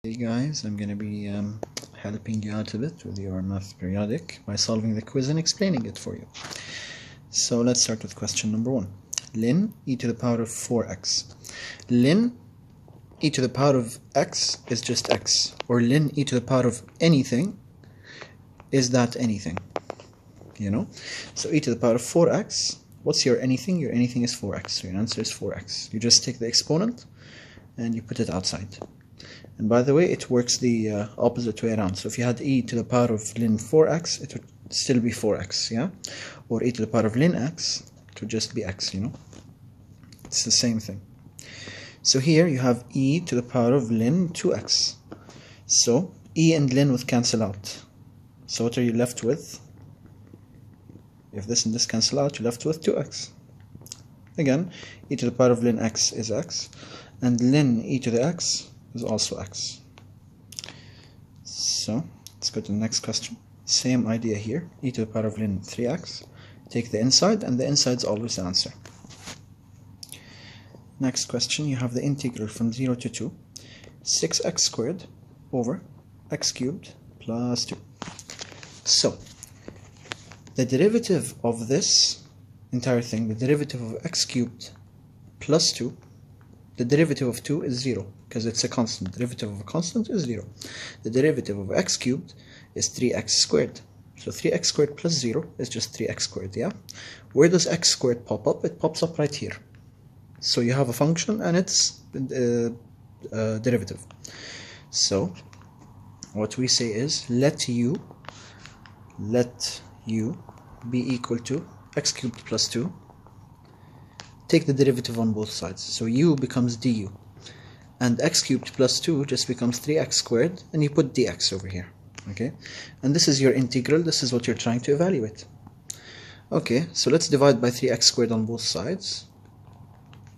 Hey guys, I'm going to be helping you out a bit with your math periodic by solving the quiz and explaining it for you. So let's start with question number 1. Ln e to the power of 4x. Ln e to the power of x is just x, or ln e to the power of anything is that anything, you know? So e to the power of 4x, what's your anything? Your anything is 4x, so your answer is 4x. You just take the exponent and you put it outside. And by the way, it works the opposite way around. So if you had e to the power of ln 4x, it would still be 4x, yeah? Or e to the power of ln x, it would just be x, you know? It's the same thing. So here you have e to the power of ln 2x. So e and ln would cancel out. So what are you left with? If this and this cancel out, you're left with 2x. Again, e to the power of ln x is x, and ln e to the x is also x. So let's go to the next question. Same idea here. E to the power of ln 3x. Take the inside, and the inside is always the answer. Next question, you have the integral from 0 to 2, 6x squared over x cubed plus 2. So the derivative of this entire thing, the derivative of x cubed plus 2, the derivative of 2 is 0, because it's a constant. The derivative of a constant is 0. The derivative of x cubed is 3x squared. So 3x squared plus 0 is just 3x squared, yeah? Where does x squared pop up? It pops up right here. So you have a function and its derivative. So what we say is let u be equal to x cubed plus 2. Take the derivative on both sides. So u becomes du. And x cubed plus 2 just becomes 3x squared, and you put dx over here. Okay? And this is your integral. This is what you're trying to evaluate. Okay, so let's divide by 3x squared on both sides.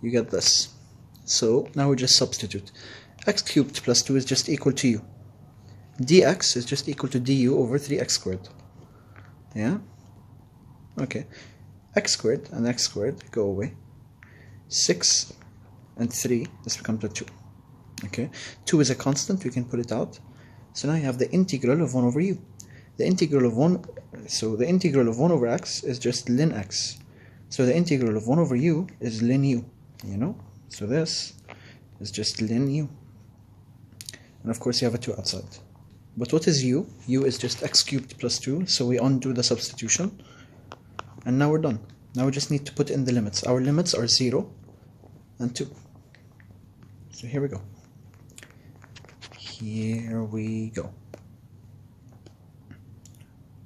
You get this. So now we just substitute. X cubed plus 2 is just equal to u. Dx is just equal to du over 3x squared. Yeah? Okay. X squared and x squared go away. 6 and 3, this becomes a 2. Okay? 2 is a constant, we can put it out. So now you have the integral of 1 over u. The integral of 1, so the integral of 1 over x is just ln x. So the integral of 1 over u is ln u, you know? So this is just ln u. And of course you have a 2 outside. But what is u? U is just x cubed plus 2, so we undo the substitution. And now we're done. Now we just need to put in the limits. Our limits are 0 and 2. So here we go. Here we go.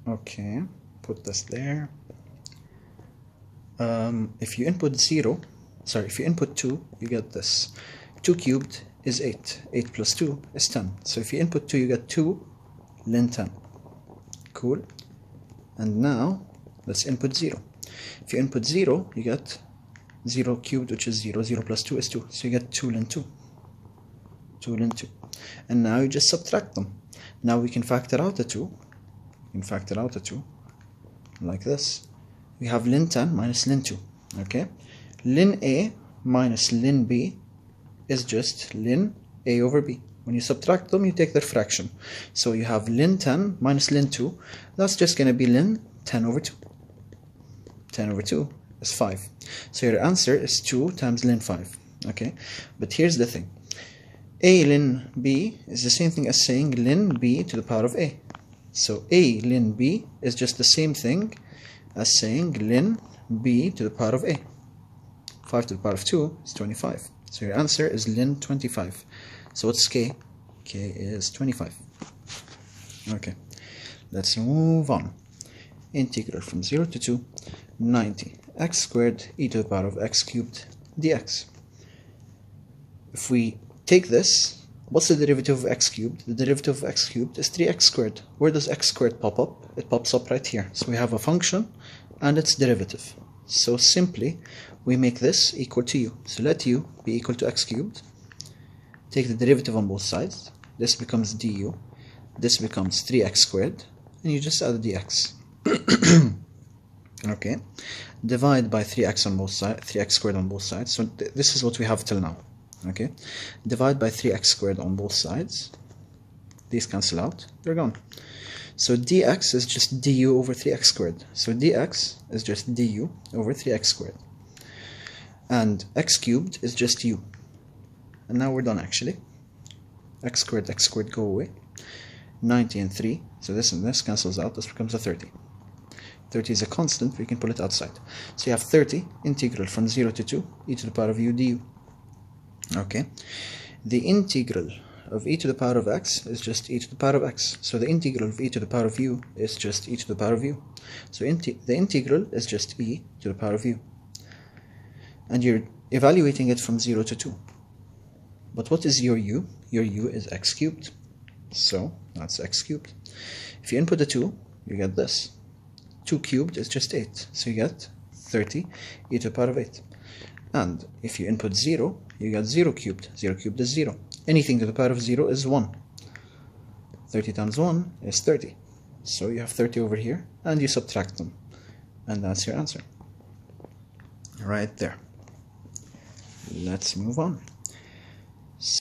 Okay, put this there. If you input 2, you get this. 2 cubed is 8. 8 plus 2 is 10. So if you input 2, you get 2 ln 10. Cool. And now let's input 0. If you input 0, you get 0 cubed, which is 0. 0 plus 2 is 2. So you get 2 ln 2. 2 ln 2. And now you just subtract them. Now we can factor out the 2. We can factor out the 2 like this. We have ln 10 minus ln 2. Okay? Ln A minus ln B is just ln A over B. When you subtract them, you take their fraction. So you have ln 10 minus ln 2. That's just going to be ln 10 over 2. 10 over 2 is 5. So your answer is 2 times ln 5. Okay? But here's the thing. A ln B is the same thing as saying ln B to the power of A. So A ln B is just the same thing as saying ln B to the power of A. 5 to the power of 2 is 25. So your answer is ln 25. So what's k? K is 25. Okay, let's move on. Integral from 0 to 2, 90 x squared e to the power of x cubed dx. If we take this, what's the derivative of x cubed? The derivative of x cubed is 3x squared. Where does x squared pop up? It pops up right here. So we have a function and its derivative. So simply, we make this equal to u. So let u be equal to x cubed. Take the derivative on both sides. This becomes du. This becomes 3x squared. And you just add dx. Okay. Divide by 3x on both sides, 3x squared on both sides. So this is what we have till now. Okay. Divide by 3x squared on both sides. these cancel out, they're gone. So dx is just du over 3x squared. So dx is just du over 3x squared. And x cubed is just u. And now we're done actually. X squared go away. 90 and 3, so this and this cancels out, this becomes a 30. 30 is a constant, we can pull it outside. So you have 30 integral from 0 to 2 e to the power of u du. Okay, the integral of e to the power of x is just e to the power of x. So the integral of e to the power of u is just e to the power of u. So the integral is just e to the power of u. And you're evaluating it from 0 to 2. But what is your u? Your u is x cubed. So that's x cubed. If you input a 2, you get this. 2 cubed is just 8. So you get 30 e to the power of 8. And if you input 0, you get 0 cubed. 0 cubed is 0. Anything to the power of 0 is 1. 30 times 1 is 30. So you have 30 over here, and you subtract them. And that's your answer. Right there. Let's move on. So,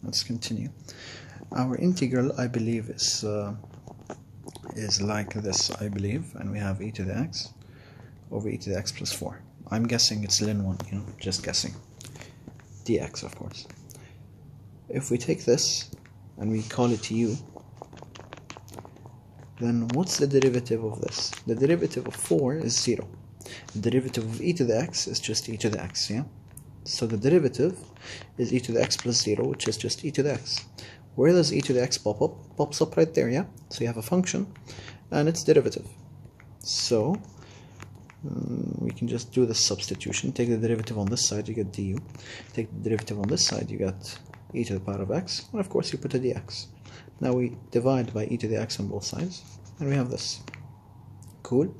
let's continue. Our integral, I believe, is like this, I believe. And we have e to the x over e to the x plus 4. I'm guessing it's ln 1, just guessing. Dx, of course. If we take this and we call it u, then what's the derivative of this? The derivative of 4 is 0. The derivative of e to the x is just e to the x, yeah? So the derivative is e to the x plus 0, which is just e to the x. Where does e to the x pop up? Pops up right there, yeah? So you have a function and its derivative. So we can just do the substitution. Take the derivative on this side, you get du. Take the derivative on this side, you get e to the power of x. And of course you put a dx. Now we divide by e to the x on both sides, and we have this. Cool.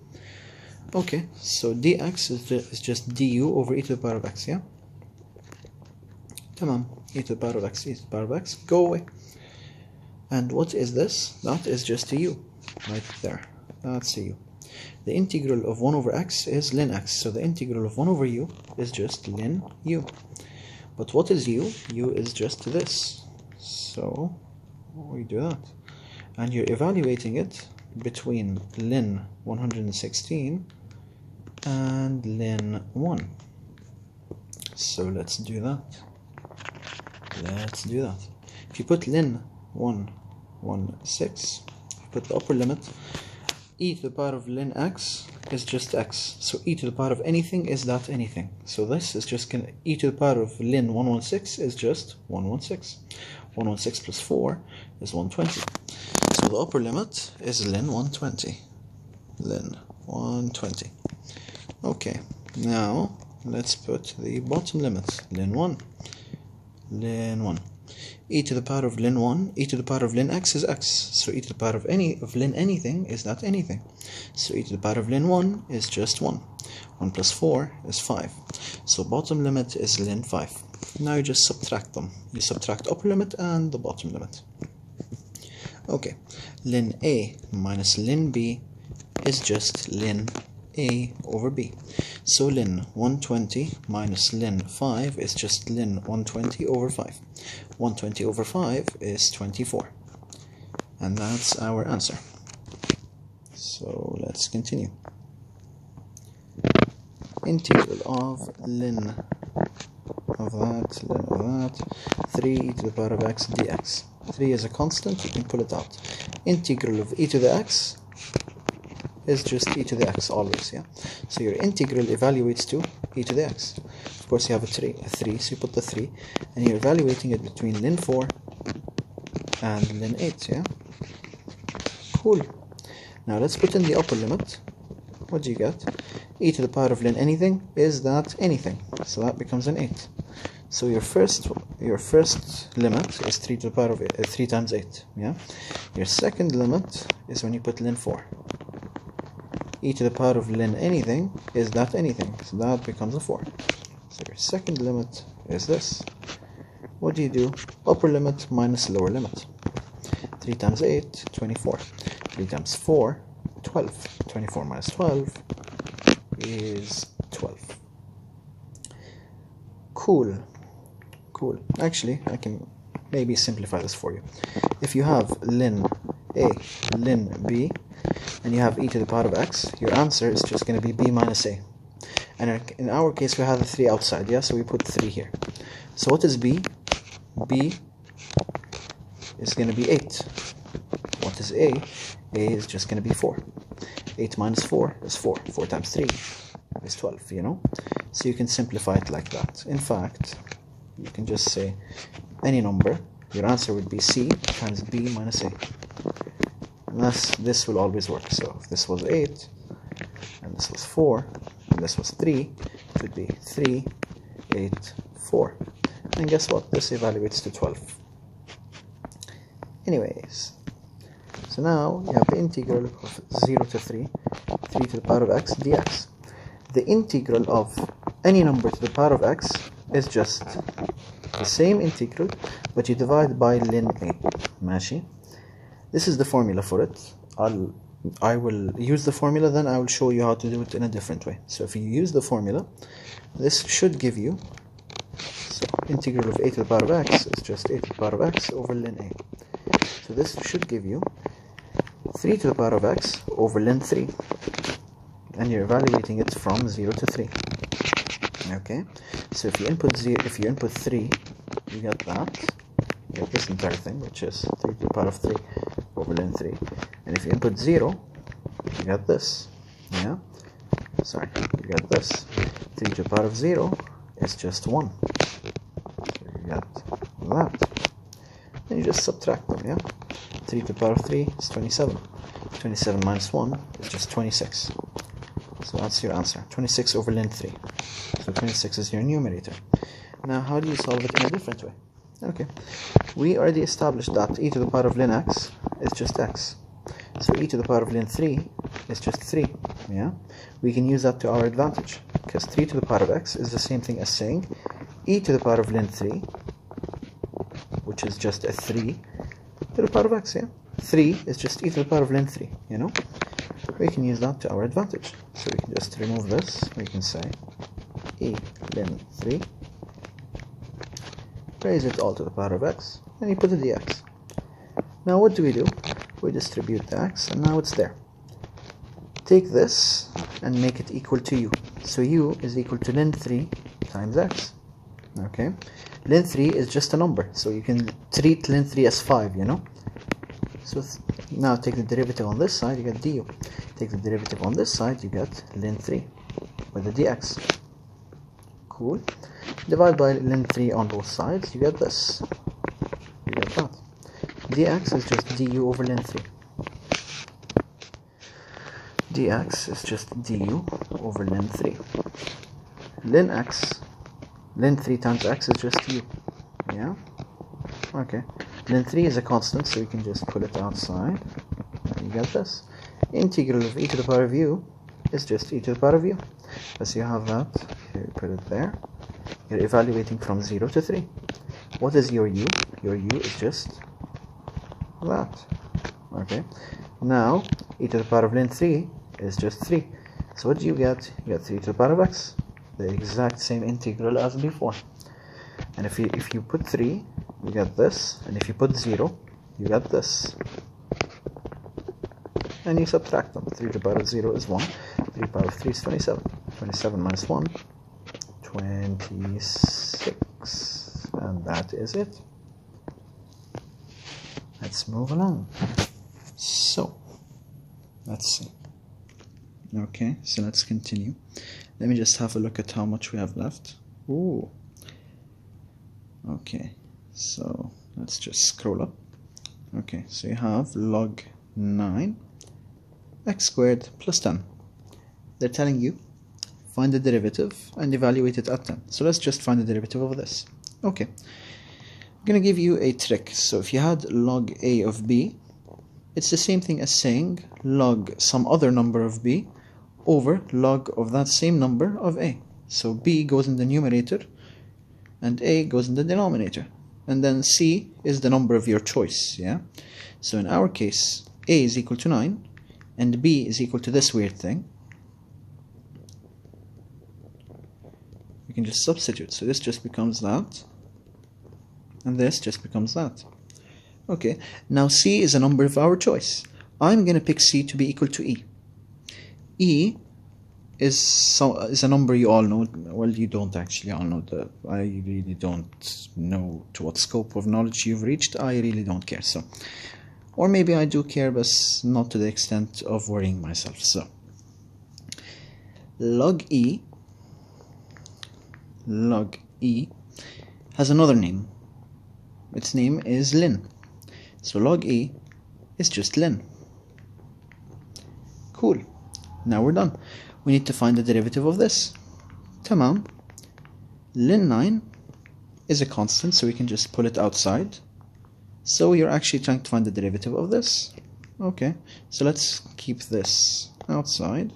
Okay, so dx is just du over e to the power of x, yeah? Tamam. E to the power of x, e to the power of x, go away. And what is this? That is just a u, right there. That's a u. The integral of 1 over x is ln x, so the integral of 1 over u is just ln u. But what is u? U is just this. So we do that. And you're evaluating it between ln 116 and ln 1. So let's do that. Let's do that. If you put ln 116, put the upper limit, e to the power of ln x is just x. So e to the power of anything is that anything. So this is just going to, e to the power of ln 116 is just 116. 116 plus 4 is 120. So the upper limit is ln 120. Ln 120. Okay, now let's put the bottom limit. Ln 1. Ln 1. E to the power of ln 1, e to the power of ln x is x. So e to the power of ln anything is that anything. So e to the power of ln 1 is just 1. 1 plus 4 is 5. So bottom limit is ln 5. Now you just subtract them. You subtract upper limit and the bottom limit. Okay, ln a minus ln b is just ln a over b. So ln 120 minus ln 5 is just ln 120 over 5. 120 over 5 is 24. And that's our answer. So let's continue. Integral of ln of that, 3 e to the power of x dx. 3 is a constant, you can pull it out. Integral of e to the x is just e to the x always, yeah? So your integral evaluates to e to the x. Of course you have a 3, so you put the 3, and you're evaluating it between ln 4 and ln 8, yeah? Cool. Now let's put in the upper limit. What do you get? E to the power of ln anything is that anything, so that becomes an 8. So your first limit is 3 to the power of 3 times 8, yeah? Your second limit is when you put ln 4. E to the power of ln anything is that anything, so that becomes a 4. So your second limit is this. What do? Upper limit minus lower limit. 3 times 8, 24. 3 times 4, 12. 24 minus 12 is 12. Cool. Actually, I can maybe simplify this for you. If you have ln a, ln b, and you have e to the power of x, your answer is just going to be b minus a. And in our case, we have the 3 outside, yeah? So we put 3 here. So what is b? B is going to be 8. What is a? A is just going to be 4. 8 minus 4 is 4. 4 times 3 is 12, you know? So you can simplify it like that. In fact, you can just say any number. Your answer would be c times b minus a. And this will always work. So if this was 8, and this was 4, and this was 3, it would be 3, 8, 4. And guess what? This evaluates to 12. Anyways, so now you have the integral of 0 to 3, 3 to the power of x dx. The integral of any number to the power of x is just the same integral, but you divide by ln a. ماشي? This is the formula for it. I will use the formula, then I will show you how to do it in a different way. So if you use the formula, this should give you, so integral of a to the power of x is just a to the power of x over ln a. So this should give you 3 to the power of x over ln 3. And you're evaluating it from 0 to 3. Okay? So if you input 3, you get that. You get this entire thing, which is 3 to the power of 3 over ln 3. And if you input 0, you get this. Yeah? Sorry, you get this. 3 to the power of 0 is just 1. So you get that. Then you just subtract them, yeah? 3 to the power of 3 is 27. 27 minus 1 is just 26. So that's your answer. 26 over ln 3. So 26 is your numerator. Now, how do you solve it in a different way? Okay. We already established that e to the power of ln x is just x. So e to the power of ln 3 is just 3. Yeah? We can use that to our advantage, because 3 to the power of x is the same thing as saying e to the power of ln 3, which is just a 3 to the power of x, yeah? 3 is just e to the power of ln 3, you know? We can use that to our advantage. So we can just remove this. We can say e ln 3, raise it all to the power of x, and you put the dx. Now what do? We distribute the x, and now it's there. Take this and make it equal to u. So u is equal to ln 3 times x. Okay? Ln 3 is just a number, so you can treat ln 3 as 5, you know? So now take the derivative on this side, you get du. Take the derivative on this side, you get ln 3 with the dx. Cool. Divide by ln 3 on both sides, you get this. You get that. Dx is just du over ln 3. Dx is just du over ln 3. Ln 3 times x is just u. Yeah? Okay. Ln 3 is a constant, so you can just put it outside. You get this. Integral of e to the power of u is just e to the power of u. So you have that. Here, put it there. You're evaluating from 0 to 3. What is your u? Your u is just that. Okay. Now, e to the power of ln 3 is just 3. So what do you get? You get 3 to the power of x. The exact same integral as before. And if you put 3, you get this. And if you put 0, you get this. And you subtract them. 3 to the power of 0 is 1. 3 to the power of 3 is 27. 27 minus 1, 26. And that is it. Let's move along. So, let's see. Okay, so let's continue. Let me just have a look at how much we have left. Ooh. Okay, so let's just scroll up. Okay, so you have log 9 x squared plus 10. They're telling you find the derivative and evaluate it at 10. So let's just find the derivative of this. Okay, I'm going to give you a trick. So if you had log a of b, it's the same thing as saying log some other number of b over log of that same number of a. So b goes in the numerator and a goes in the denominator. And then c is the number of your choice, yeah? So in our case, a is equal to 9 and b is equal to this weird thing. We can just substitute. So this just becomes that. and this just becomes that. Okay, now c is a number of our choice. I'm going to pick c to be equal to e. E is a number you all know. Well, you don't actually all know. I really don't know to what scope of knowledge you've reached. I really don't care. So, or maybe I do care, but not to the extent of worrying myself. So, log e has another name. Its name is ln. So log e is just ln. Cool. Now we're done. We need to find the derivative of this. Tamam. Ln 9 is a constant, so we can just pull it outside. So you're actually trying to find the derivative of this. Okay, so let's keep this outside.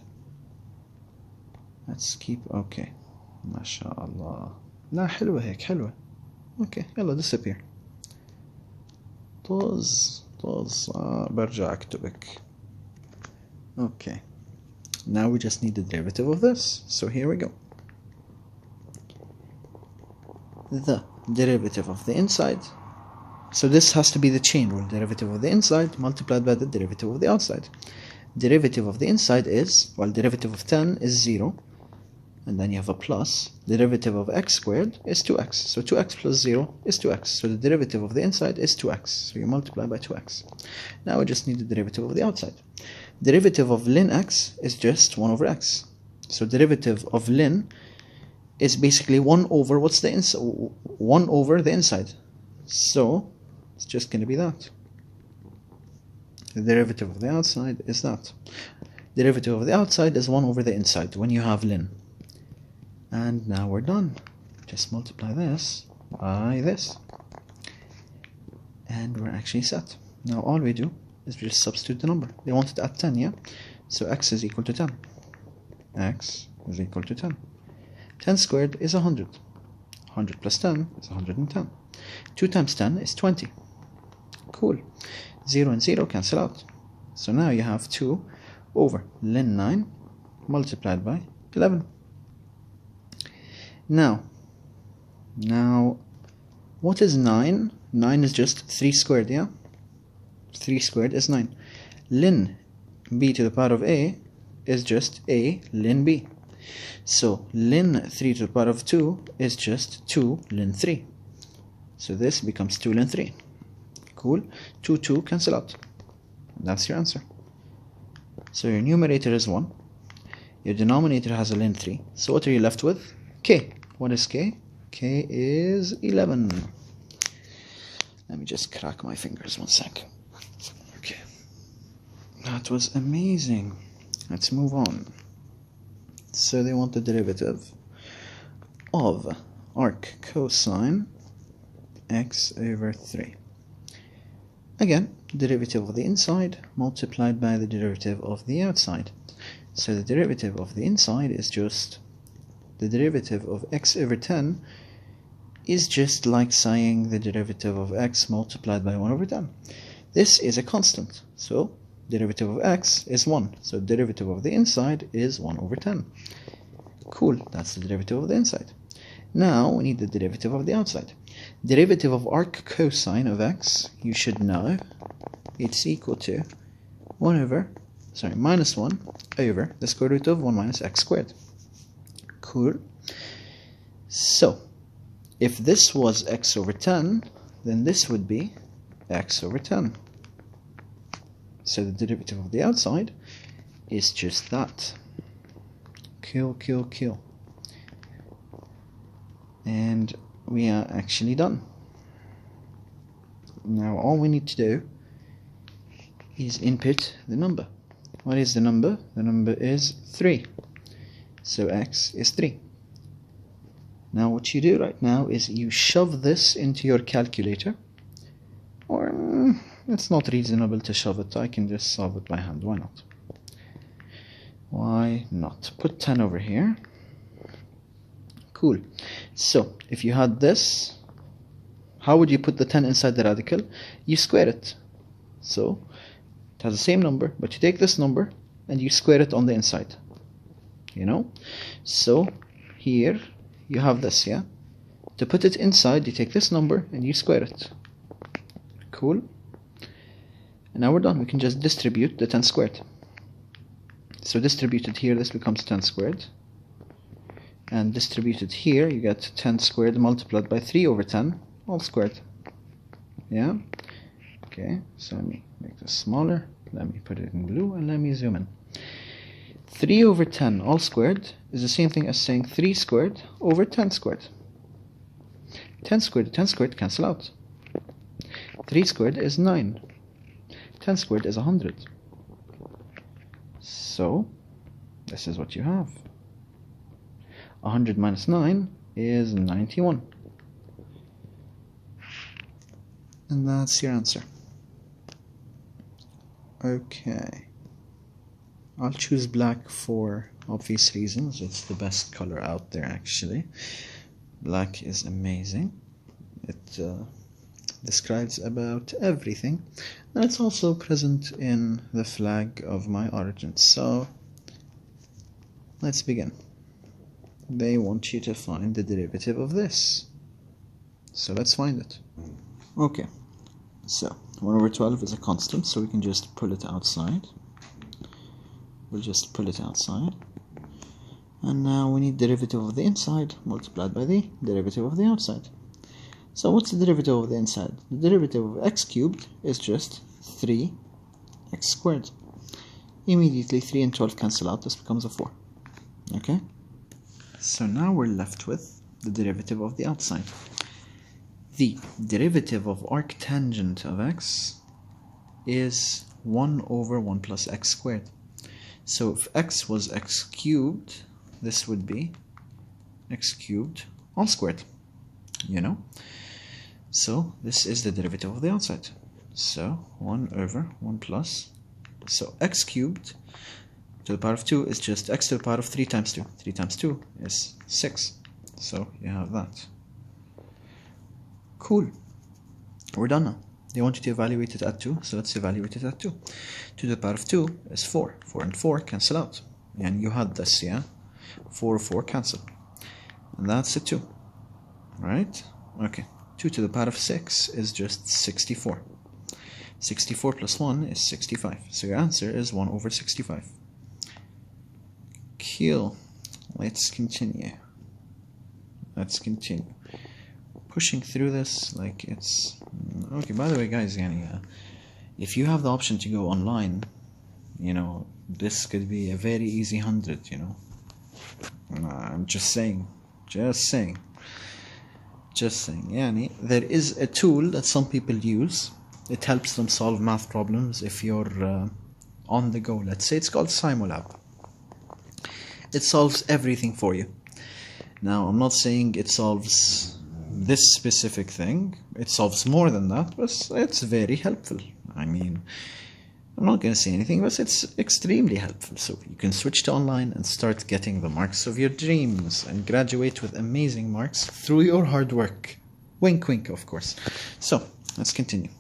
Let's keep, okay. MashaAllah. لا حلوة هيك حلوة. Okay, يلا disappear. طز برجع أكتبك. Okay. Now we just need the derivative of this. So here we go. The derivative of the inside. So this has to be the chain rule. Derivative of the inside multiplied by the derivative of the outside. Derivative of the inside is, well, derivative of 10 is 0. And then you have a plus. Derivative of x squared is 2x. So 2x plus 0 is 2x. So the derivative of the inside is 2x. So you multiply by 2x. Now we just need the derivative of the outside. Derivative of ln x is just 1 over x. So derivative of ln is basically 1 over what's the inside? 1 over the inside. So it's just going to be that. The derivative of the outside is that. Derivative of the outside is 1 over the inside when you have ln. And now we're done. Just multiply this by this. And we're actually set. Now all we do is we just substitute the number. They want it at 10, yeah? So x is equal to 10. X is equal to 10. 10 squared is 100. 100 plus 10 is 110. 2 times 10 is 20. Cool. 0 and 0 cancel out. So now you have 2 over ln 9 multiplied by 11. Now, what is 9? 9 is just 3 squared, yeah? 3 squared is 9. Ln b to the power of a is just a ln b. So ln 3 to the power of 2 is just 2 ln 3. So this becomes 2 ln 3. Cool. 2 cancel out. That's your answer. So your numerator is 1. Your denominator has a ln 3. So what are you left with? K. What is K? K is 11. Let me just crack my fingers 1 sec. Okay. That was amazing. Let's move on. So they want the derivative of arc cosine x over 3. Again, derivative of the inside multiplied by the derivative of the outside. So the derivative of the inside is just the derivative of x over 10 is just like saying the derivative of x multiplied by 1 over 10. This is a constant, so derivative of x is 1. So derivative of the inside is 1 over 10. Cool, that's the derivative of the inside. Now we need the derivative of the outside. Derivative of arc cosine of x, you should know, it's equal to minus 1 over the square root of 1 minus x squared. Cool. So, if this was x over 10, then this would be x over 10. So the derivative of the outside is just that. Kill. And we are actually done. Now all we need to do is input the number. What is the number? The number is 3. So x is 3. Now what you do right now is you shove this into your calculator. Or it's not reasonable to shove it. I can just solve it by hand. Why not? Why not? Put 10 over here. Cool. So if you had this, how would you put the 10 inside the radical? You square it. So it has the same number, but you take this number and you square it on the inside. You know? So here you have this, yeah? To put it inside, you take this number and you square it. Cool. And now we're done. We can just distribute the 10 squared. So distributed here, this becomes 10 squared. And distributed here, you get 10 squared multiplied by 3 over 10, all squared. Yeah? Okay, so let me make this smaller. Let me put it in blue and let me zoom in. 3 over 10 all squared is the same thing as saying 3 squared over 10 squared. 10 squared, 10 squared cancel out. 3 squared is 9. 10 squared is 100. So, this is what you have. 100 minus 9 is 91. And that's your answer. Okay. I'll choose black for obvious reasons. It's the best color out there, actually. Black is amazing. It describes about everything, and it's also present in the flag of my origin. So let's begin. They want you to find the derivative of this, so let's find it. Okay, so 1 over 12 is a constant, so we can just pull it outside. We'll just pull it outside, and now we need derivative of the inside multiplied by the derivative of the outside. So what's the derivative of the inside? The derivative of x cubed is just 3x squared. Immediately 3 and 12 cancel out, this becomes a 4. Okay? So now we're left with the derivative of the outside. The derivative of arctangent of x is 1 over 1 plus x squared. So if x was x cubed, this would be x cubed all squared, you know? So this is the derivative of the outside. So 1 over 1 plus, so x cubed to the power of 2 is just x to the power of 3 times 2. 3 times 2 is 6. So you have that. Cool. We're done now. They want you to evaluate it at 2, so let's evaluate it at 2. 2 to the power of 2 is 4. 4 and 4 cancel out. And you had this, yeah? 4, 4 cancel. And that's a 2. Right? Okay. 2 to the power of 6 is just 64. 64 plus 1 is 65. So your answer is 1 over 65. Cool. Let's continue. Let's continue. Pushing through this like it's... Okay, by the way, guys, if you have the option to go online, you know, this could be a very easy 100, you know. I'm just saying. Just saying. Yani, there is a tool that some people use. It helps them solve math problems if you're on the go. Let's say it's called Simulab. It solves everything for you. Now, I'm not saying it solves this specific thing. It solves more than that, but it's very helpful. I mean, I'm not going to say anything, but it's extremely helpful. So you can switch to online and start getting the marks of your dreams and graduate with amazing marks through your hard work. Wink, wink, of course. So, let's continue.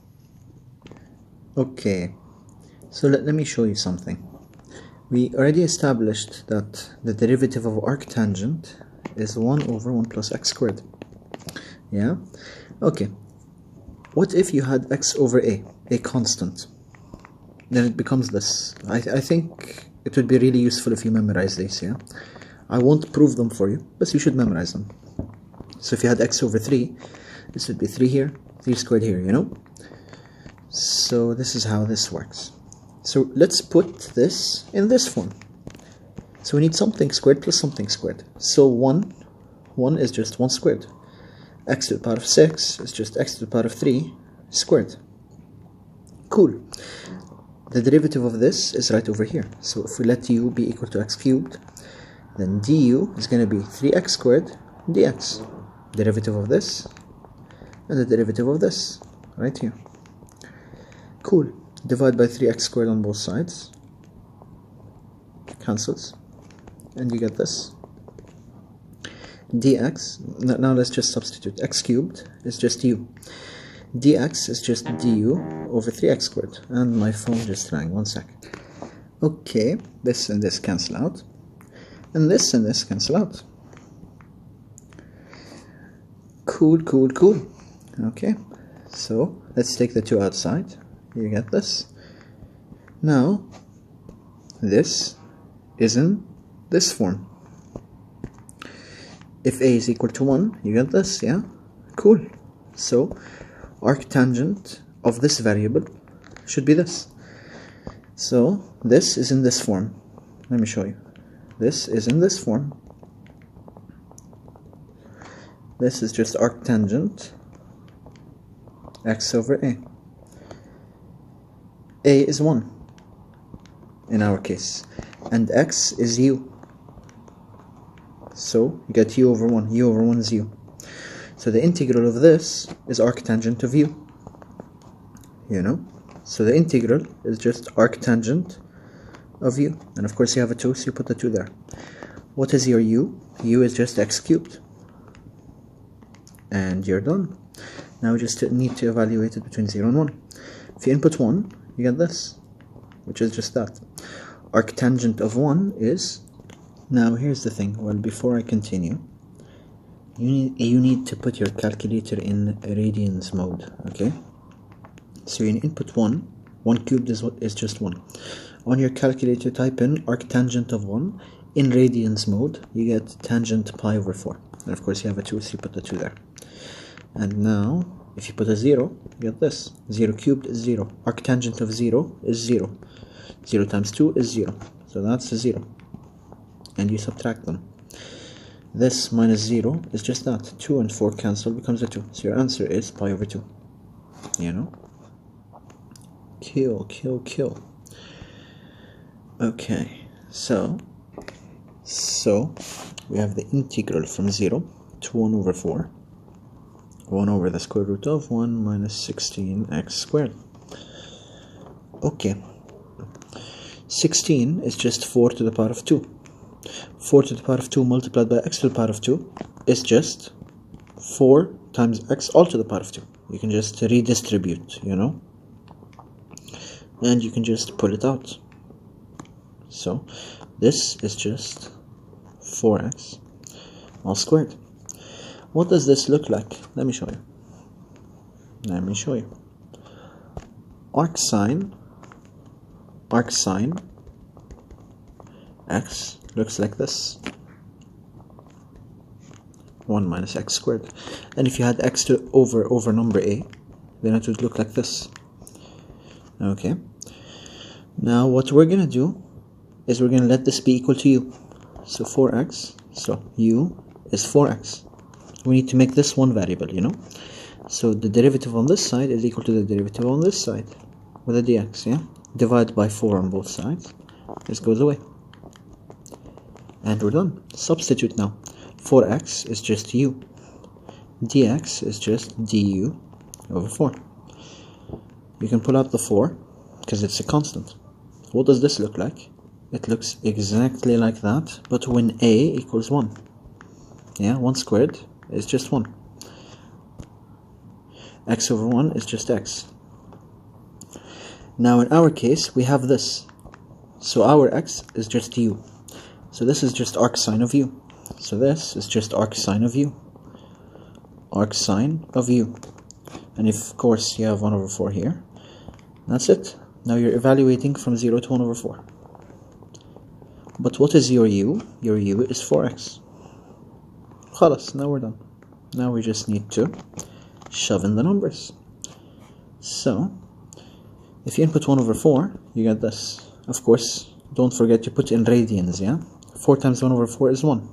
Okay, so let me show you something. We already established that the derivative of arctangent is 1 over 1 plus x squared. Yeah? Okay. What if you had x over a constant? Then it becomes this. I think it would be really useful if you memorize these, yeah? I won't prove them for you, but you should memorize them. So if you had x over 3, this would be 3 here, 3 squared here, you know? So this is how this works. So let's put this in this form. So we need something squared plus something squared. So 1 is just 1 squared. X to the power of 6 is just x to the power of 3 squared. Cool. The derivative of this is right over here. So if we let u be equal to x cubed, then du is going to be 3x squared dx. Derivative of this and the derivative of this right here. Cool. Divide by 3x squared on both sides. Cancels. And you get this. Dx, now let's just substitute. X cubed is just u. Dx is just du over 3x squared. And my phone just rang. 1 sec. Okay, this and this cancel out. And this cancel out. Cool. Okay, so let's take the 2 outside. You get this. Now, this is in this form. If a is equal to 1, you get this, yeah? Cool. So, arctangent of this variable should be this. So, this is in this form. Let me show you. This is in this form. This is just arctangent x over a. A is 1 in our case, and x is u. So you get u over 1. U over 1 is u. So the integral of this is arctangent of u. You know? So the integral is just arctangent of u. And of course you have a 2, so you put the 2 there. What is your u? U is just x cubed. And you're done. Now we just need to evaluate it between 0 and 1. If you input 1, you get this, which is just that. Arctangent of 1 is... Now here's the thing. Well, before I continue, you need to put your calculator in radians mode, okay? So you input 1. 1 cubed is just 1. On your calculator, type in arctangent of 1. In radians mode, you get tangent pi over 4. And of course you have a 2, so you put the 2 there. And now, if you put a 0, you get this. 0 cubed is 0. Arctangent of 0 is 0. 0 times 2 is 0. So that's a 0. And you subtract them. This minus 0 is just that. 2 and 4 cancel, becomes a 2. So your answer is pi over 2. You know? Kill. Okay, so we have the integral from 0 to 1 over 4. 1 over the square root of 1 minus 16x squared. Okay. 16 is just 4 to the power of 2. 4 to the power of 2 multiplied by x to the power of 2 is just 4 times x all to the power of 2. You can just redistribute, you know, and you can just pull it out. So this is just 4x all squared. What does this look like? Let me show you. Arc sine x looks like this. 1 minus x squared. And if you had x to over number a, then it would look like this. Okay. Now what we're gonna do is we're gonna let this be equal to u. So 4x. So u is 4x. We need to make this one variable, you know. So the derivative on this side is equal to the derivative on this side with a dx, yeah? Divide by 4 on both sides. This goes away. And we're done. Substitute now. 4x is just u. dx is just du over 4. You can pull out the 4 because it's a constant. What does this look like? It looks exactly like that, but when a equals 1. Yeah, 1 squared is just 1. X over 1 is just x. Now in our case we have this. So our x is just u. So this is just arc sine of u. So this is just arc sine of u. Arc sine of u. And if of course you have 1 over 4 here. That's it. Now you're evaluating from 0 to 1 over 4. But what is your u? Your u is 4x. Khalas, now we're done. Now we just need to shove in the numbers. So, if you input 1 over 4, you get this. Of course, don't forget to put in radians, yeah? 4 times 1 over 4 is 1.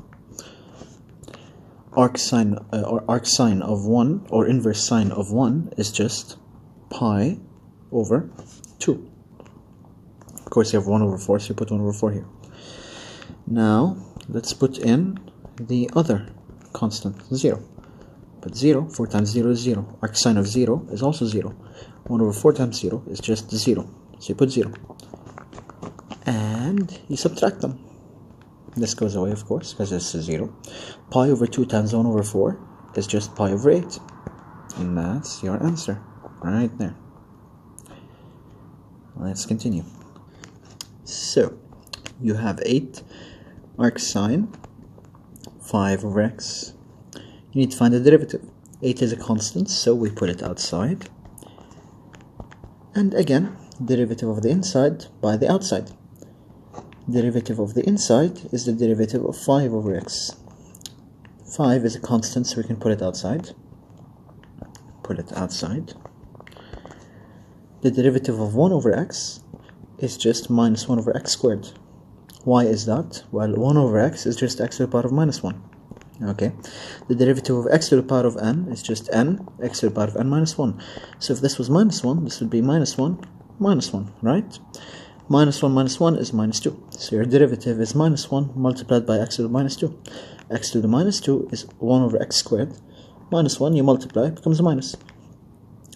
Arc sine of 1, or inverse sine of 1, is just pi over 2. Of course, you have 1 over 4, so you put 1 over 4 here. Now, let's put in the other constant, 0. But 0, 4 times 0 is 0. Arc sine of 0 is also 0. 1 over 4 times 0 is just 0. So you put 0. And you subtract them. This goes away, of course, because this is 0. Pi over 2 times 1 over 4 is just pi over 8. And that's your answer, right there. Let's continue. So, you have 8 arc sine 5 over x. You need to find the derivative. 8 is a constant, so we put it outside. And again, derivative of the inside by the outside. Derivative of the inside is the derivative of 5 over x. 5 is a constant, so we can put it outside. Put it outside. The derivative of 1 over x is just minus 1 over x squared. Why is that? Well, 1 over x is just x to the power of minus 1. Okay. The derivative of x to the power of n is just n, x to the power of n minus 1. So if this was minus 1, this would be minus 1, minus 1, right? Minus 1 is minus 2. So your derivative is minus 1 multiplied by x to the minus 2. X to the minus 2 is 1 over x squared. Minus 1, you multiply, it becomes a minus.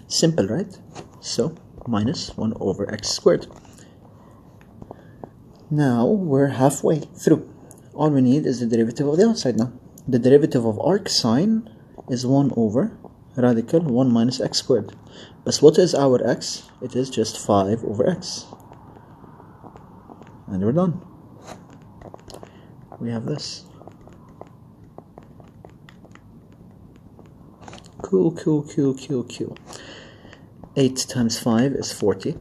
Simple, right? So, minus 1 over x squared. Now, we're halfway through. All we need is the derivative of the outside now. The derivative of arc sine is 1 over radical 1 minus x squared. But what is our x? It is just 5 over x. And we're done. We have this. Cool. 8 times 5 is 40.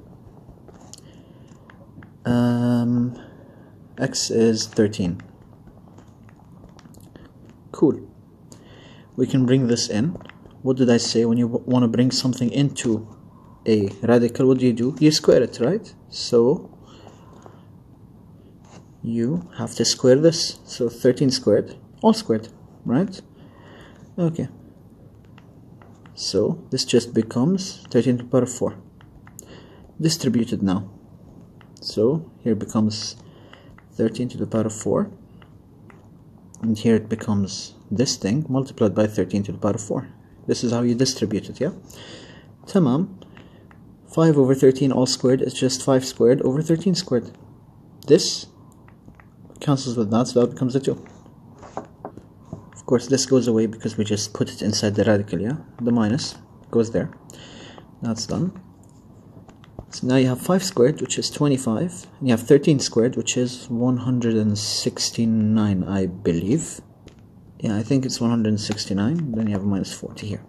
X is 13. Cool. We can bring this in. What did I say? When you want to bring something into a radical, what do? You square it, right? So you have to square this. So 13 squared, all squared, right? Okay. So this just becomes 13 to the power of 4. Distributed now. So here becomes 13 to the power of 4. And here it becomes this thing multiplied by 13 to the power of 4. This is how you distribute it, yeah? Tamam. 5 over 13 all squared is just 5 squared over 13 squared. This cancels with that, so that becomes a 2. Of course, this goes away because we just put it inside the radical, yeah? The minus goes there. That's done. So now you have 5 squared, which is 25, and you have 13 squared, which is 169, I believe. Yeah, I think it's 169. Then you have a minus 40 here.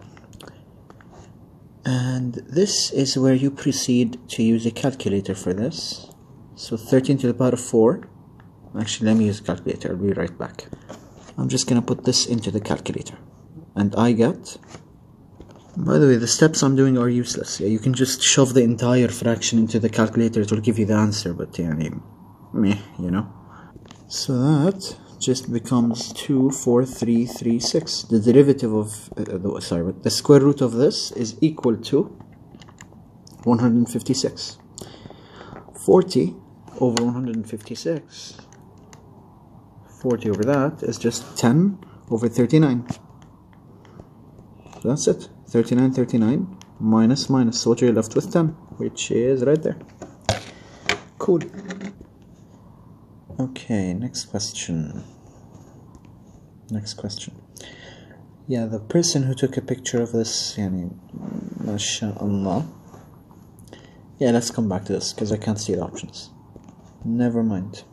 And this is where you proceed to use a calculator for this. So 13 to the power of 4. Actually, let me use a calculator. I'll be right back. I'm just going to put this into the calculator. And I get... By the way, the steps I'm doing are useless. Yeah, you can just shove the entire fraction into the calculator. It will give you the answer. But, yeah, meh, you know. So that just becomes 24336. The derivative of... the square root of this is equal to 156. 40 over 156... 40 over that is just 10 over 39. So that's it. 39 minus. So what are you left with? 10, which is right there. Cool. Okay, next question. Yeah, the person who took a picture of this, yani, mashallah. Yeah, let's come back to this because I can't see the options. Never mind,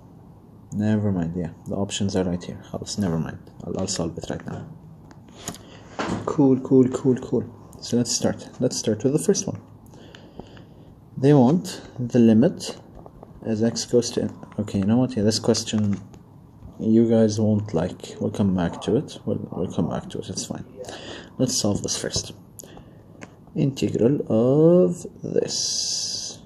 yeah, the options are right here. Never mind, I'll solve it right now. Cool. So let's start with the first one. They want the limit as x goes to... Okay, you know what, yeah, this question you guys won't like. We'll come back to it. We'll come back to it, it's fine. Let's solve this first. Integral of this.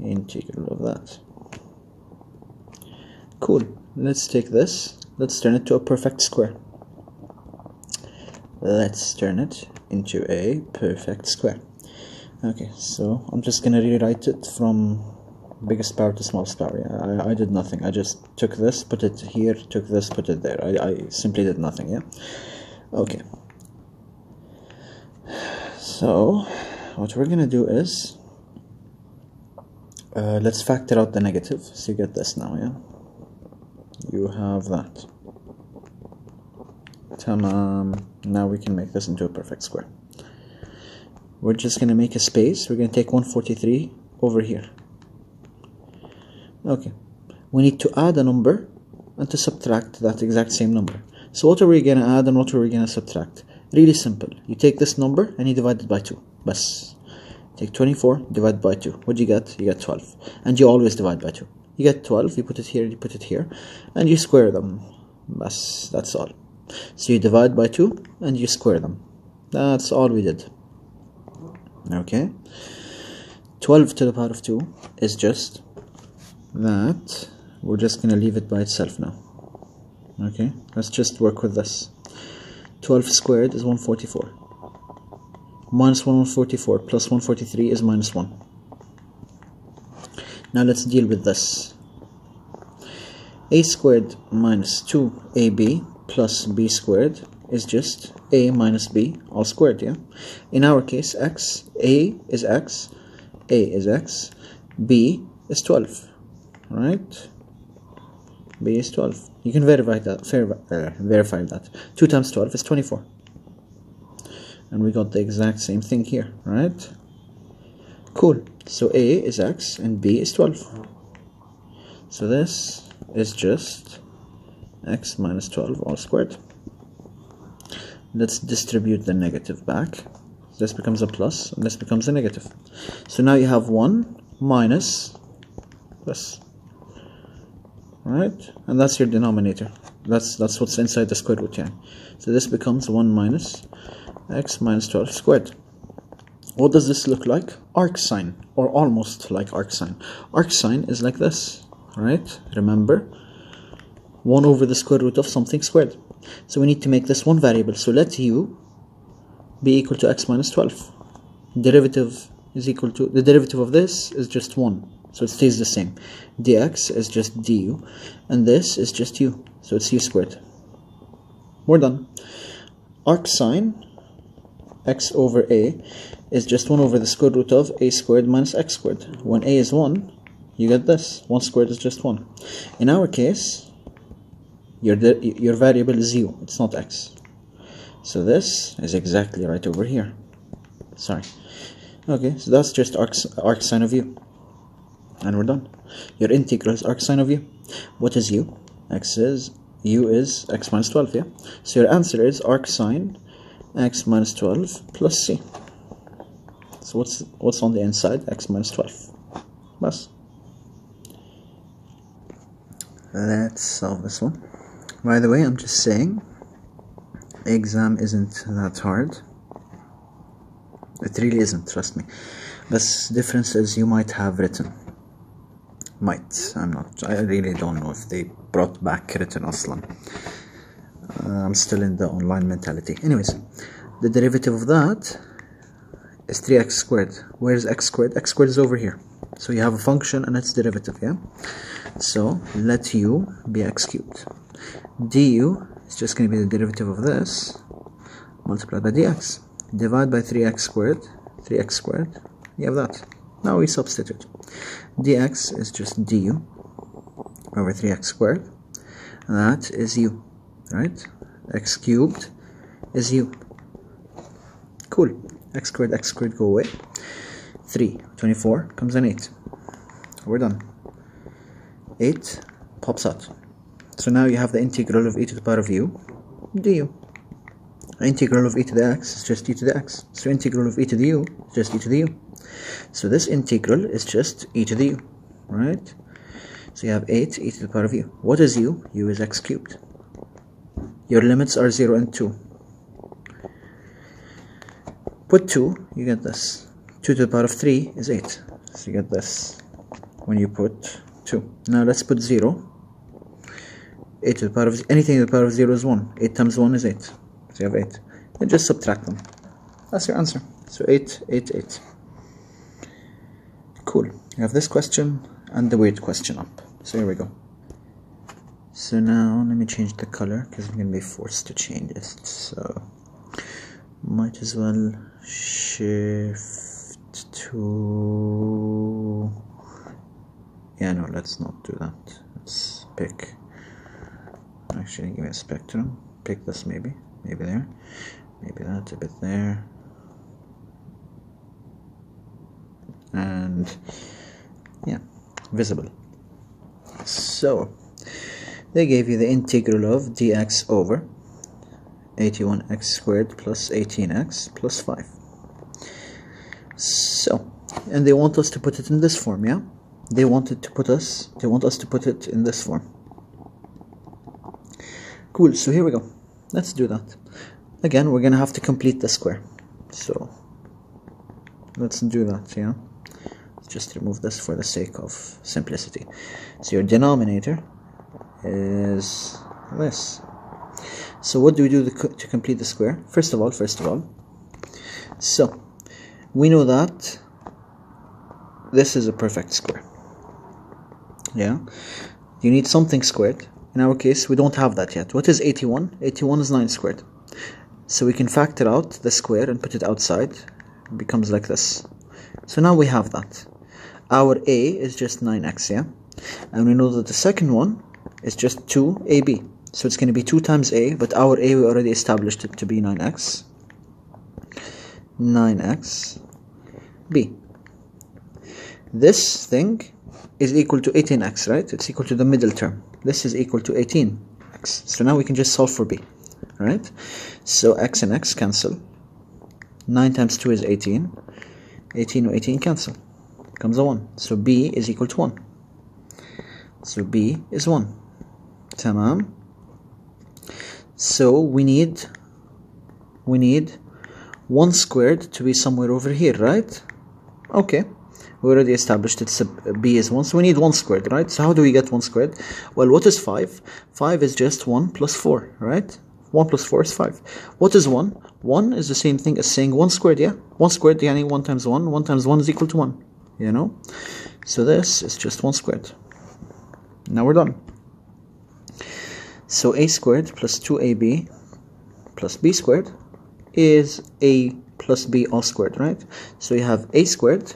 Integral of that. Cool. Let's take this. Let's turn it to a perfect square. Let's turn it into a perfect square. Okay, so I'm just gonna rewrite it from biggest power to smallest power. Yeah, I did nothing. I just took this, put it here, took this, put it there. I simply did nothing, yeah? Okay. So, what we're gonna do is, let's factor out the negative. So you get this now, yeah? You have that. Tamam. Now we can make this into a perfect square. We're just going to make a space. We're going to take 143 over here. Okay. We need to add a number and to subtract that exact same number. So what are we going to add and what are we going to subtract? Really simple. You take this number and you divide it by 2. Bas. Take 24, divide by 2. What do you get? You get 12. And you always divide by 2. You get 12, you put it here, you put it here, and you square them. Bas. That's all. So you divide by 2 and you square them. That's all we did. Okay. 12 to the power of 2 is just that. We're just going to leave it by itself now. Okay, let's just work with this. 12 squared is 144. Minus 144 plus 143 is minus 1. Now let's deal with this. A squared minus 2ab plus b squared is just a minus b all squared, yeah? In our case, x, a is x, b is 12, right? B is 12. You can verify that. 2 times 12 is 24. And we got the exact same thing here, right? Cool. So A is x and B is 12. So this is just x minus 12 all squared. Let's distribute the negative back. This becomes a plus and this becomes a negative. So now you have 1 minus this. Right, and that's your denominator. That's what's inside the square root, yeah. So this becomes 1 minus x minus 12 squared. What does this look like? Arc sine, or almost like arc sine. Arc sine is like this, right? Remember, 1 over the square root of something squared. So we need to make this one variable. So let u be equal to x minus 12. Derivative is equal to, the derivative of this is just 1. So it stays the same. Dx is just du, and this is just u. So it's u squared. We're done. Arc sine x over a is just 1 over the square root of a squared minus x squared. When a is 1, you get this. 1 squared is just 1. In our case, your variable is u. It's not x. So this is exactly right over here. Sorry. Okay, so that's just arc sine of u. And we're done. Your integral is arc sine of u. What is u? U is x minus 12, yeah? So your answer is arc sine x minus 12 plus c. So what's on the inside? X minus 12. Bas. Let's solve this one. By the way, I'm just saying, exam isn't that hard. It really isn't, trust me. But the difference is you might have written. I really don't know if they brought back written aslan. I'm still in the online mentality. Anyways, the derivative of that is 3x squared. Where's x squared? X squared is over here. So you have a function and its derivative, yeah? So let u be x cubed. Du is just going to be the derivative of this multiplied by dx. Divide by 3x squared. You have that. Now we substitute. Dx is just du over 3x squared. That is u, right? X cubed is u. Cool. X squared go away. 3, 24 comes an 8. We're done. 8 pops out. So now you have the integral of e to the power of u du. Integral of e to the x is just e to the x. So integral of e to the u is just e to the u. So this integral is just e to the u, right? So you have 8 e to the power of u. What is u? U is x cubed. Your limits are 0 and 2. Put 2, you get this. 2 to the power of 3 is 8. So you get this when you put 2. Now let's put 0. 8 to the power of, anything to the power of 0 is 1. 8 times 1 is 8. So you have 8. And just subtract them. That's your answer. So 8, 8, 8. Cool. You have this question and the weird question up. So here we go. So now let me change the color because I'm going to be forced to change it. So might as well shift to... Yeah, no, let's not do that. Let's pick... Actually, give me a spectrum. Pick this maybe. Maybe there. Maybe that, a bit there. And yeah, visible. So they gave you the integral of dx over 81x squared plus 18x plus 5. So, and they want us to put it in this form, yeah? They want us to put it in this form. Cool, so here we go. Let's do that. Again, we're gonna have to complete the square. So let's do that, yeah? Just remove this for the sake of simplicity. So your denominator is this. So what do we do to complete the square? First of all, so we know that this is a perfect square. Yeah? You need something squared. In our case, we don't have that yet. What is 81? 81 is 9 squared. So we can factor out the square and put it outside. It becomes like this. So now we have that. Our a is just 9x, yeah? And we know that the second one is just 2ab. So it's going to be 2 times a, but our a, we already established it to be 9x. 9x b. This thing is equal to 18x, right? It's equal to the middle term. This is equal to 18x. So now we can just solve for b, right? So x and x cancel. 9 times 2 is 18. 18 or 18 cancel. Comes a 1. So b is equal to 1. So b is 1. Tamam. So we need 1 squared to be somewhere over here, right? Okay. We already established it's b is 1, so we need 1 squared, right? So how do we get 1 squared? Well, what is 5? 5 is just 1 plus 4, right? 1 plus 4 is 5. What is 1? 1 is the same thing as saying 1 squared, yeah? 1 squared, yani 1 times 1. 1 times 1 is equal to 1, you know? So this is just 1 squared. Now we're done. So a squared plus 2ab plus b squared is a plus b all squared, right? So you have a squared.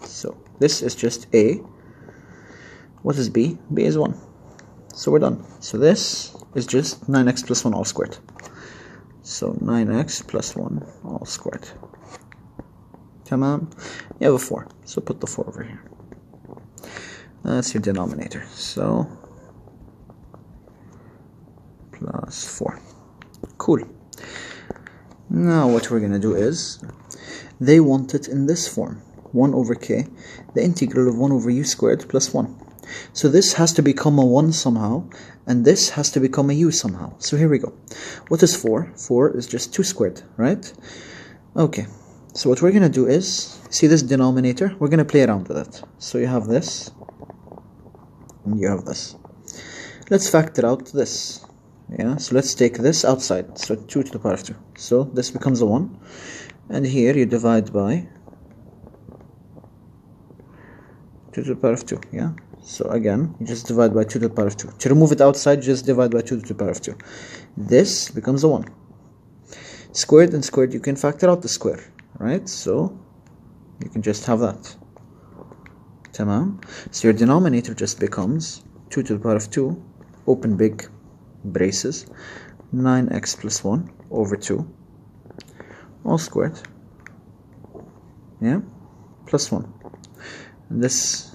So this is just a. What is b? b is 1. So we're done. So this is just 9x plus 1 all squared. So 9x plus 1 all squared. Tamam. You have a 4. So put the 4 over here. That's your denominator. So plus 4. Cool. Now what we're going to do is, they want it in this form. 1 over k, the integral of 1 over u squared plus 1. So this has to become a 1 somehow, and this has to become a u somehow. So here we go. What is 4? 4 is just 2 squared, right? Okay. So what we're going to do is, see this denominator? We're going to play around with it. So you have this, and you have this. Let's factor out this. Yeah, so let's take this outside. So 2 to the power of 2. So this becomes a 1. And here you divide by 2 to the power of 2. Yeah. So again, you just divide by 2 to the power of 2. To remove it outside, just divide by 2 to the power of 2. This becomes a 1. Squared and squared, you can factor out the square. Right? So you can just have that. Tamam. So your denominator just becomes 2 to the power of 2. Open big braces, 9x plus 1 over 2 all squared, yeah, plus 1, and this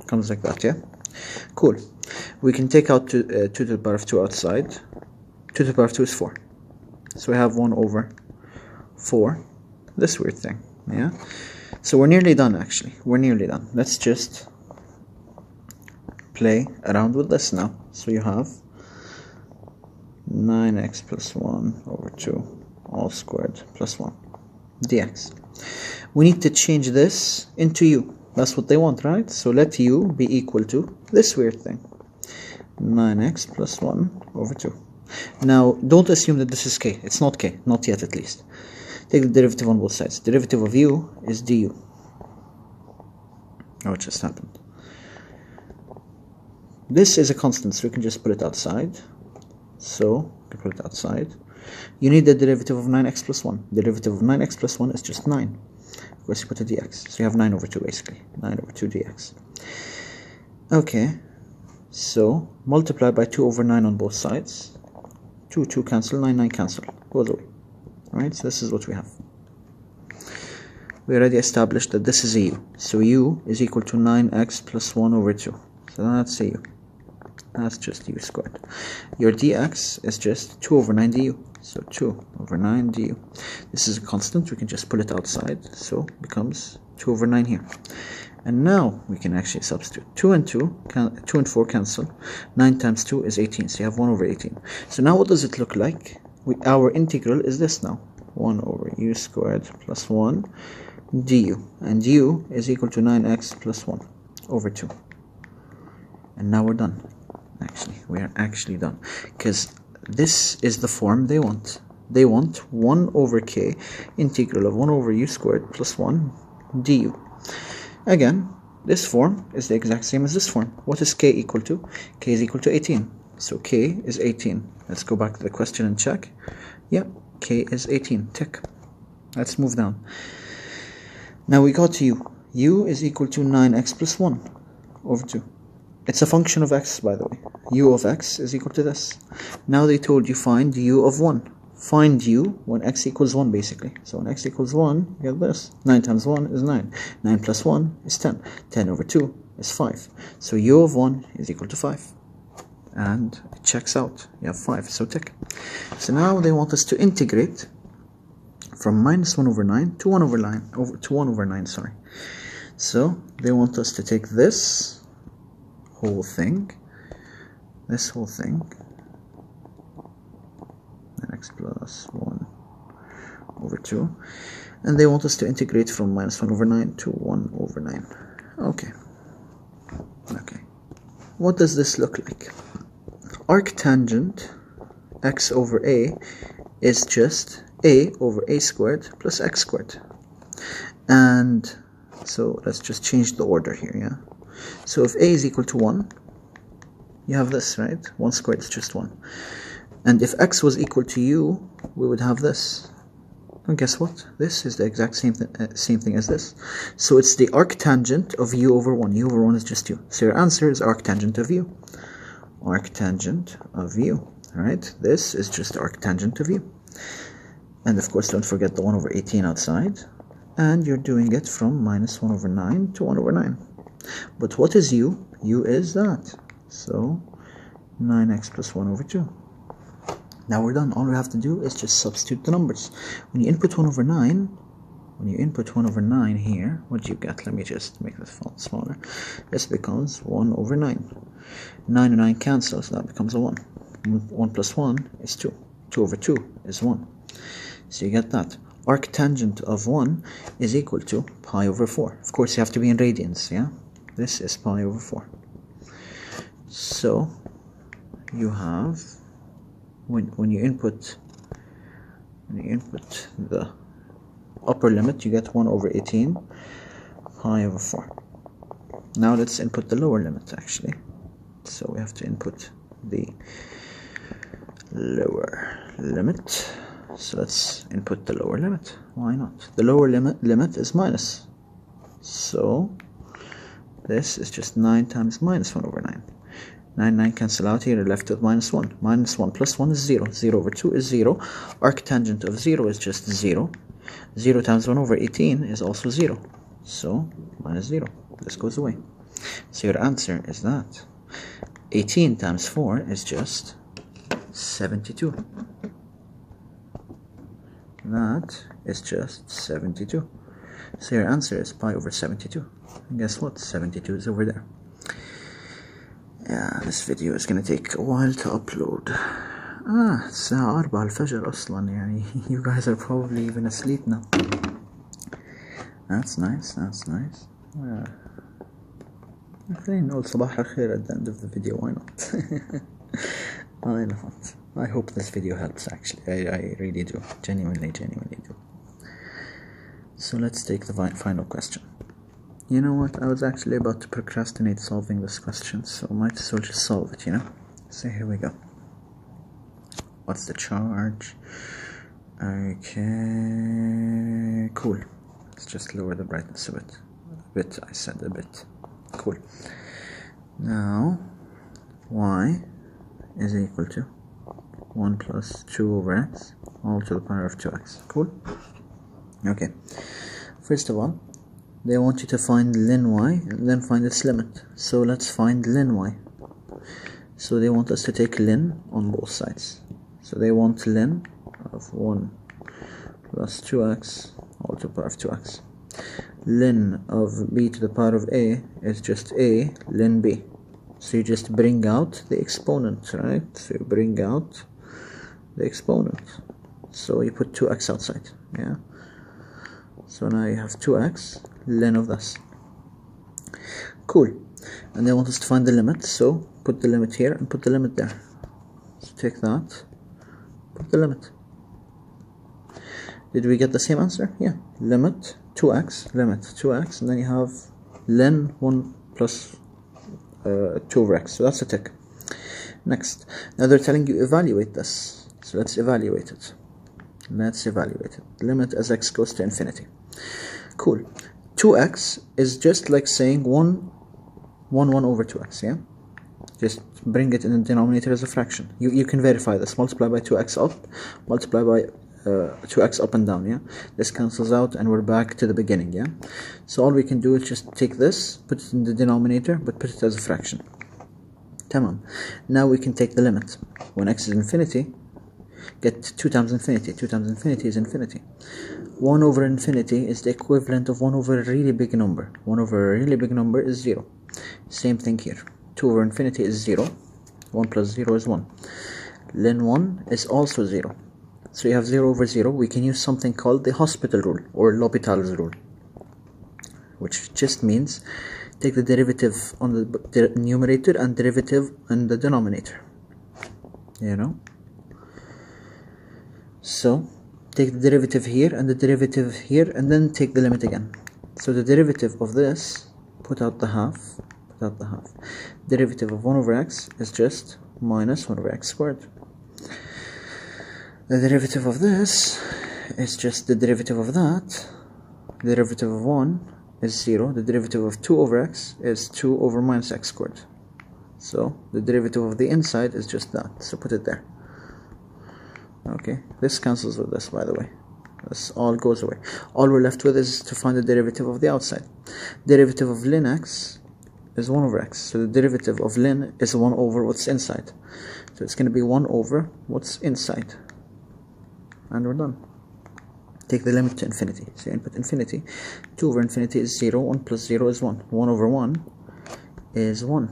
comes like that, yeah. Cool. We can take out 2 to the power of 2 outside. 2 to the power of 2 is 4, so we have 1 over 4, this weird thing, yeah. So we're nearly done, actually. We're nearly done. Let's just play around with this now. So you have 9x plus 1 over 2 all squared plus 1 dx. We need to change this into u. That's what they want, right? So let u be equal to this weird thing, 9x plus 1 over 2. Now don't assume that this is k. It's not k, not yet at least. Take the derivative on both sides. Derivative of u is du. Oh, it just happened. This is a constant, so we can just put it outside. So, we put it outside. You need the derivative of 9x plus 1. Derivative of 9x plus 1 is just 9. Of course, you put a dx. So you have 9 over 2, basically. 9 over 2 dx. Okay. So, multiply by 2 over 9 on both sides. 2, 2 cancel, 9, 9 cancel. Goes away. Alright, so this is what we have. We already established that this is a u. So u is equal to 9x plus 1 over 2. So that's a u. That's just u squared. Your dx is just 2 over 9 du. So 2 over 9 du. This is a constant. We can just pull it outside. So it becomes 2 over 9 here. And now we can actually substitute. 2 and 2 and 4 cancel. 9 times 2 is 18. So you have 1 over 18. So now what does it look like? Our integral is this now. 1 over u squared plus 1 du. And u is equal to 9x plus 1 over 2. And now we're done. Actually, we are actually done. Because this is the form they want. They want 1 over k integral of 1 over u squared plus 1 du. Again, this form is the exact same as this form. What is k equal to? K is equal to 18. So k is 18. Let's go back to the question and check. Yeah, k is 18. Tick. Let's move down. Now we got to u. U is equal to 9x plus 1 over 2. It's a function of x, by the way. U of x is equal to this. Now they told you find u of 1. Find u when x equals 1, basically. So when x equals 1, you get this. 9 times 1 is 9. 9 plus 1 is 10. 10 over 2 is 5. So u of 1 is equal to 5. And it checks out. You have 5, so tick. So now they want us to integrate from minus 1 over 9 to 1 over 9. To 1 over 9, sorry. So they want us to take this whole thing, and x plus 1 over 2, and they want us to integrate from minus 1 over 9 to 1 over 9. Okay. What does this look like? Arctangent x over a is just a over a squared plus x squared. And so let's just change the order here, yeah? So if a is equal to 1, you have this, right? 1 squared is just 1. And if x was equal to u, we would have this. And guess what? This is the exact same thing as this. So it's the arctangent of u over 1. U over 1 is just u. So your answer is arctangent of u. Arctangent of u. Alright? This is just arctangent of u. And of course, don't forget the 1 over 18 outside. And you're doing it from minus 1 over 9 to 1 over 9. But what is u? U is that. So 9x plus 1 over 2. Now we're done. All we have to do is just substitute the numbers. When you input 1 over 9, here, what do you get? Let me just make this font smaller. This becomes 1 over 9. 9 and 9 cancel, so that becomes a 1. 1 plus 1 is 2. 2 over 2 is 1. So you get that. Arctangent of 1 is equal to pi over 4. Of course, you have to be in radians, yeah? This is pi over 4. So you have, when you input the upper limit, you get 1 over 18 pi over 4. Now let's input the lower limit, actually. So we have to input the lower limit. So let's input the lower limit. Why not? The lower limit is minus. So this is just 9 times minus 1 over 9. 9 cancel out here, you're left with minus 1. Minus 1 plus 1 is 0. 0 over 2 is 0. Arctangent of 0 is just 0. 0 times 1 over 18 is also 0. So minus 0. This goes away. So your answer is that. 18 times 4 is just 72. That is just 72. So your answer is pi over 72. And guess what? 72 is over there. Yeah, this video is gonna take a while to upload. الساعة 4 الفجر أصلا يعني. You guys are probably even asleep now. That's nice. Okay, no صباح الخير at the end of the video. Why not? Why not? I hope this video helps, actually. I really do. Genuinely do. So let's take the final question. You know what? I was actually about to procrastinate solving this question, so I might as well just solve it, you know? So here we go. What's the charge? Okay, cool. Let's just lower the brightness a bit. I said a bit. Cool. Now, y is equal to 1 plus 2 over x, all to the power of 2x. Cool? Okay. First of all, they want you to find ln y and then find its limit. So let's find ln y. So they want us to take ln on both sides. So they want ln of 1 plus 2x all to the power of 2x. Ln of b to the power of a is just a ln b. So you just bring out the exponent, right? So you bring out the exponent. So you put 2x outside, yeah? So now you have 2x ln of this. Cool. And they want us to find the limit, so put the limit here and put the limit there. So take that, put the limit. Did we get the same answer? Yeah. Limit 2x, limit 2x, and then you have ln 1 plus 2 over x. So that's a tick. Next. Now they're telling you evaluate this. So let's evaluate it. Let's evaluate it. Limit as x goes to infinity. Cool. 2x is just like saying 1 over 2x, yeah? Just bring it in the denominator as a fraction. You can verify this. Multiply by 2x up, multiply by 2x up and down, yeah? This cancels out and we're back to the beginning, yeah? So all we can do is just take this, put it in the denominator, but put it as a fraction. Tamam. Now we can take the limit. When x is infinity, get 2 times infinity. 2 times infinity is infinity. 1 over infinity is the equivalent of 1 over a really big number. 1 over a really big number is 0. Same thing here. 2 over infinity is 0. 1 plus 0 is 1. Ln 1 is also 0. So you have 0 over 0. We can use something called the hospital rule or L'Hopital's rule, which just means take the derivative on the numerator and derivative on the denominator. You know? So take the derivative here and the derivative here and then take the limit again. So the derivative of this, put out the half. Derivative of 1 over x is just minus 1 over x squared. The derivative of this is just the derivative of that. The derivative of 1 is 0. The derivative of 2 over x is 2 over minus x squared. So the derivative of the inside is just that. So put it there. Okay, this cancels with this, by the way. This all goes away. All we're left with is to find the derivative of the outside. Derivative of ln x is 1 over x. So the derivative of ln is 1 over what's inside. So it's going to be 1 over what's inside. And we're done. Take the limit to infinity. So you input infinity. 2 over infinity is 0. 1 plus 0 is 1. 1 over 1 is 1.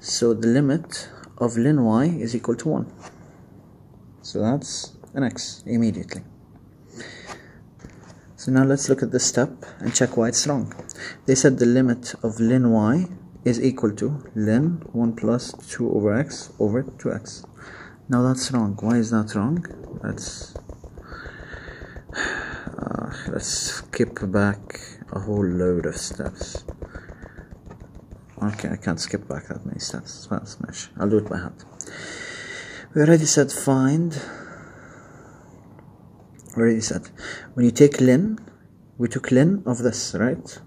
So the limit of ln y is equal to 1. So that's an x immediately. So now let's look at this step and check why it's wrong. They said the limit of ln y is equal to ln 1 plus 2 over x over 2x. Now that's wrong. Why is that wrong? Let's skip back a whole load of steps. Okay, I can't skip back that many steps. Well, smash. I'll do it by hand. We already said find. We already said when you take ln, we took ln of this, right?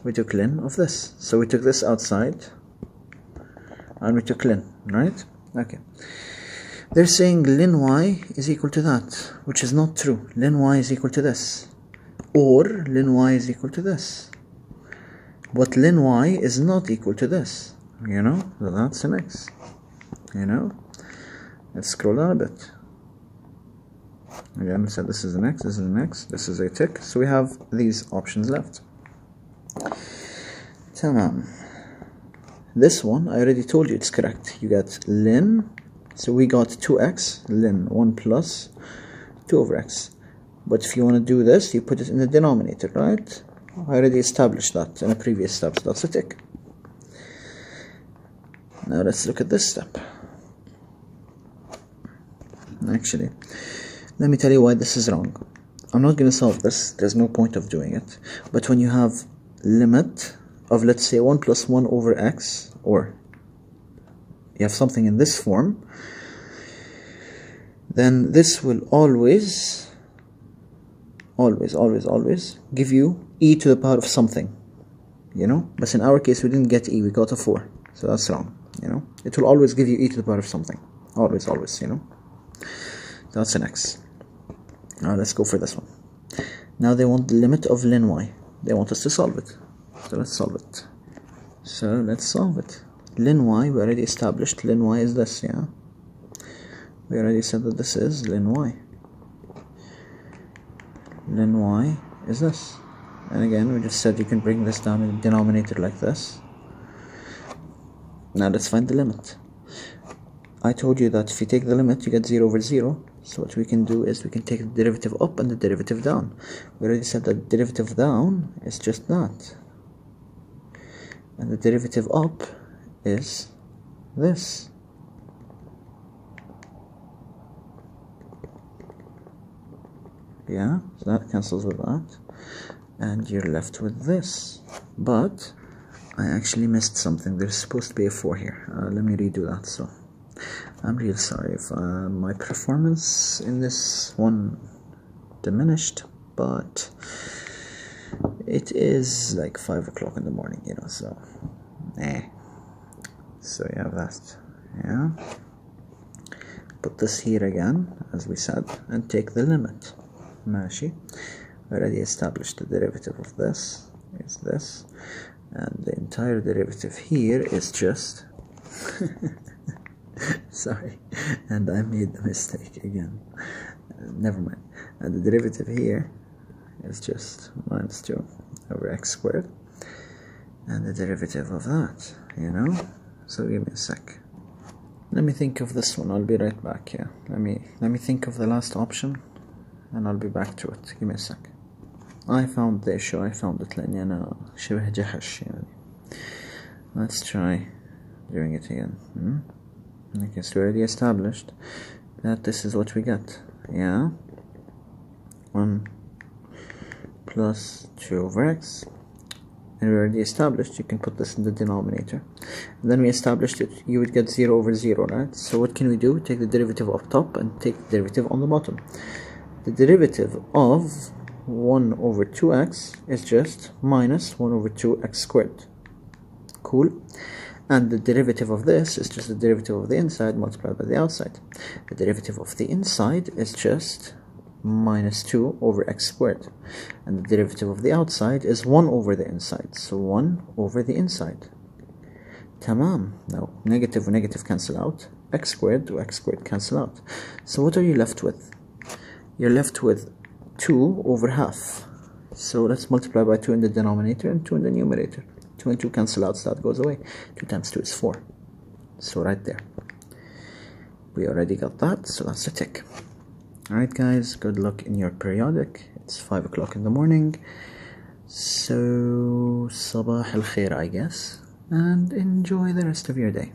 We took ln of this. So we took this outside and we took ln, right? Okay. They're saying ln y is equal to that, which is not true. Ln y is equal to this. Or ln y is equal to this. But ln y is not equal to this. You know? So that's an x. You know? Let's scroll down a bit. Again, we said this is an x, this is an x, this is a tick. So we have these options left. Tamam. This one, I already told you it's correct. You got ln, so we got 2x, ln 1 plus 2 over x. But if you want to do this, you put it in the denominator, right? I already established that in a previous step, so that's a tick. Now let's look at this step. Actually, let me tell you why this is wrong. I'm not going to solve this, there's no point of doing it. But when you have limit of, let's say, 1 plus 1 over x, or you have something in this form, then this will always give you e to the power of something, you know? But in our case, we didn't get e, we got a 4. So that's wrong, you know? It will always give you e to the power of something. Always, you know? That's an x. Now let's go for this one. Now they want the limit of ln y. They want us to solve it. So let's solve it. ln y, we already established ln y is this, yeah? We already said that this is ln y. Ln y is this. And again, we just said you can bring this down in the denominator like this. Now let's find the limit. I told you that if you take the limit, you get 0 over 0. So what we can do is we can take the derivative up and the derivative down. We already said that the derivative down is just that. And the derivative up is this. Yeah, so that cancels with that. And you're left with this. But I actually missed something. There's supposed to be a 4 here. Let me redo that. So I'm real sorry if my performance in this one diminished, but it is like 5 o'clock in the morning, you know, so so you have that. Yeah, put this here again as we said and take the limit. ماشي. Already established the derivative of this is this, and the entire derivative here is just sorry, and I made the mistake again. Never mind. And the derivative here is just minus 2 over x squared, and the derivative of that, you know. So give me a sec. Let me think of this one. I'll be right back. Yeah. Let me think of the last option, and I'll be back to it. Give me a sec. I found the issue. I found it. لأني أنا شبه جحش يعني. Let's try doing it again. Okay, so we already established that this is what we get. Yeah. 1 plus 2 over x. And we already established you can put this in the denominator. And then we established it you would get 0 over 0, right? So what can we do? Take the derivative up top and take the derivative on the bottom. The derivative of 1 over 2x is just minus 1 over 2x squared. Cool. And the derivative of this is just the derivative of the inside multiplied by the outside. The derivative of the inside is just minus 2 over x squared. And the derivative of the outside is 1 over the inside. So 1 over the inside. Tamam. Now, negative and negative cancel out. X squared to x squared cancel out. So what are you left with? You're left with 2 over half. So let's multiply by 2 in the denominator and 2 in the numerator. 2 and 2 cancel out, so that goes away. 2 times 2 is 4. So right there. We already got that, so that's a tick. Alright guys, good luck in your periodic. It's 5 o'clock in the morning. So, sabah al khair, I guess. And enjoy the rest of your day.